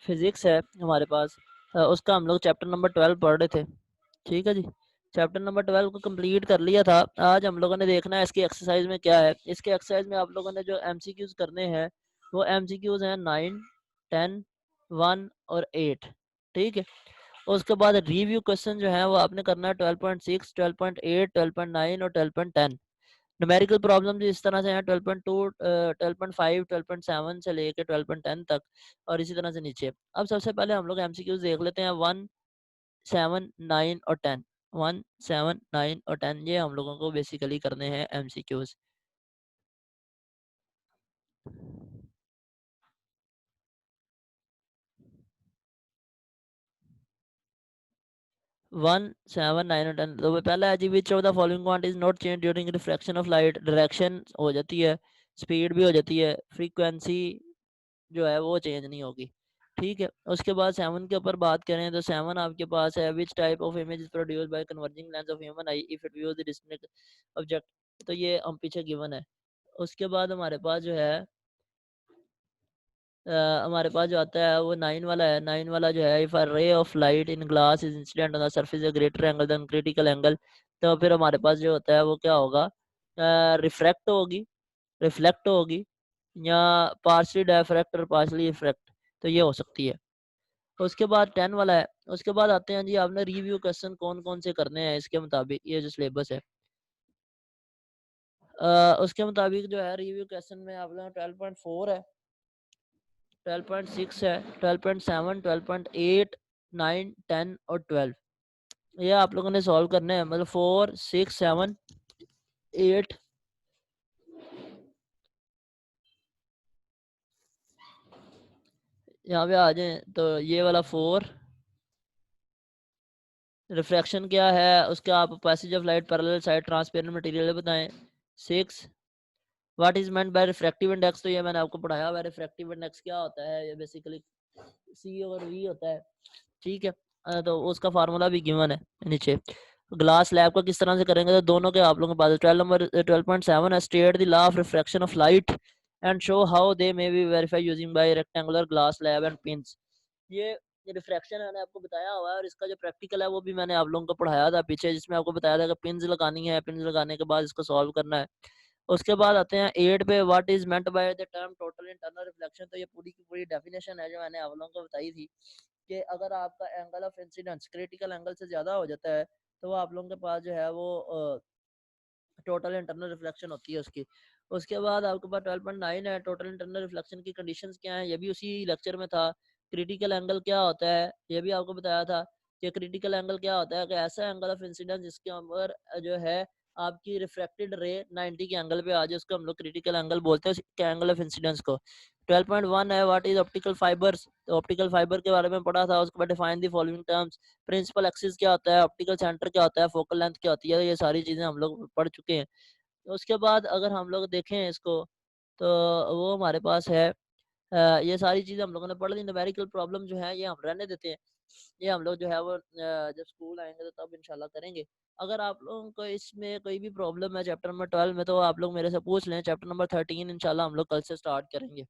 Physics है हमारे पास, उसका हम लोग चैप्टर नंबर 12 पढ़ रहे थे। ठीक है जी, चैप्टर नंबर 12 को कंप्लीट कर लिया था। आज हम लोगों ने देखना है इसकी एक्सरसाइज में क्या है। इसके एक्सरसाइज में आप लोगों ने जो एमसीक्यूज करने हैं वो एमसीक्यूज हैं 9, 10, 1 और 8। ठीक है, उसके बाद रिव्यू क्वेश्चन जो है वो आपने करना है 12.6, 12.8, 12.9 और 12.10। न्यूमेरिकल प्रॉब्लम जो इस तरह से हैं 12.2, 12.5, 12.7 से लेके 12.10 तक, और इसी तरह से नीचे। अब सबसे पहले हम लोग एमसीक्यूज देख लेते हैं 1, 7, 9 और 10। 1, 7, 9 और 10 ये हम लोगों को बेसिकली करने हैं एमसीक्यूज। 1, 7, 9 और 10। तो पहला है जी, which of the following quantity is not change during refraction of light. Direction हो जाती है, स्पीड भी हो जाती है, फ्रीक्वेंसी जो है वो चेंज नहीं होगी। ठीक है, उसके बाद 7 के ऊपर बात करें तो 7 आपके पास है, which type of image is produced by converging lens of human I if it views the distinct object. तो ये हम पीछे गिवन है। उसके बाद हमारे पास जो है हमारे पास जो आता है वो 9 वाला है। 9 वाला जो है, if a ray of light in glass is incident on the surface a greater angle than critical angle. तो फिर हमारे पास जो होता है वो क्या होगा, रिफ्रैक्ट होगी, रिफ्लेक्ट होगी, या पार्शली डायफ्रैक्ट और पार्शली रिफ्रैक्ट। तो ये हो सकती है। उसके बाद 10 वाला है। उसके बाद आते हैं जी, आपने रिव्यू क्वेश्चन कौन कौन से करने हैं इसके मुताबिक, ये जो सिलेबस है उसके मुताबिक जो है रिव्यू क्वेश्चन में आप लोग 12.4 है, 12.6 है, 12.7, 12.8, 9, 10 और 12। ये आप लोगों ने सॉल्व करने हैं, मतलब 4, 6, 7, 8। यहाँ पे आ जाए तो ये वाला 4, रिफ्रैक्शन क्या है उसका, आप passage of light parallel side transparent material बताएं। 6, what is meant by refractive index. तो ये मैंने आपको पढ़ाया हुआ है, रिफ्रैक्टिव इंडेक्स क्या होता है, ये बेसिकली सी और वी होता है। ठीक है, तो उसका फार्मूला भी गिवन है नीचे। ग्लास लैब का किस तरह से करेंगे, तो दोनों के आप लोगों के पास 12.7 है, state the law of refraction of light and show how they may be verify using by rectangular glass lab and pins. ये रिफ्रैक्शन मैंने आपको बताया हुआ है, और इसका जो प्रैक्टिकल है वो भी मैंने आप लोगों को पढ़ाया था पीछे, जिसमें आपको बताया था कि पिंस लगानी है, पिंस लगाने के बाद इसको सॉल्व करना है। उसके बाद आते हैं 8 पे, what is meant by the term total internal reflection. तो ये पूरी की पूरी डेफिनेशन है जो मैंने आप लोगों को बताई थी, कि अगर आपका angle of incidence critical angle से ज़्यादा हो जाता है तो वो आप लोगों के पास जो है वो टोटल इंटरनल रिफ्लेक्शन होती है उसकी। उसके बाद आपके पास 12.9 है, टोटल इंटरनल रिफ्लेक्शन की कंडीशंस क्या है, ये भी उसी लेक्चर में था। क्रिटिकल एंगल क्या होता है ये भी आपको बताया था, कि क्रिटिकल एंगल क्या होता है, कि ऐसा एंगल ऑफ इंसिडेंस जिसके ऊपर जो है आपकी रिफ्रैक्टेड रे 90 के एंगल पे आ जाए, उसको हम लोग क्रिटिकल एंगल बोलते हैं, उसके एंगल ऑफ इंसिडेंस को। 12.1 है, व्हाट इज ऑप्टिकल फाइबर्स। तो ऑप्टिकल फाइबर के बारे में पढ़ा था, उसके बाद define the following terms. Principal axis क्या होता है, ऑप्टिकल सेंटर क्या होता है, फोकल लेंथ क्या होती है, ये सारी चीज़ें हम लोग पढ़ चुके हैं। उसके बाद अगर हम लोग देखें इसको, तो वो हमारे पास है ये सारी चीज़ें हम लोगों ने पढ़ ली। न्यूमेरिकल प्रॉब्लम जो है ये हम रहने देते हैं, ये हम लोग जो है वो जब स्कूल आएंगे तो तब इंशाल्लाह करेंगे। अगर आप लोगों को इसमें कोई भी प्रॉब्लम है चैप्टर नंबर 12 में, तो आप लोग मेरे से पूछ लें। चैप्टर नंबर 13 इंशाल्लाह हम लोग कल से स्टार्ट करेंगे।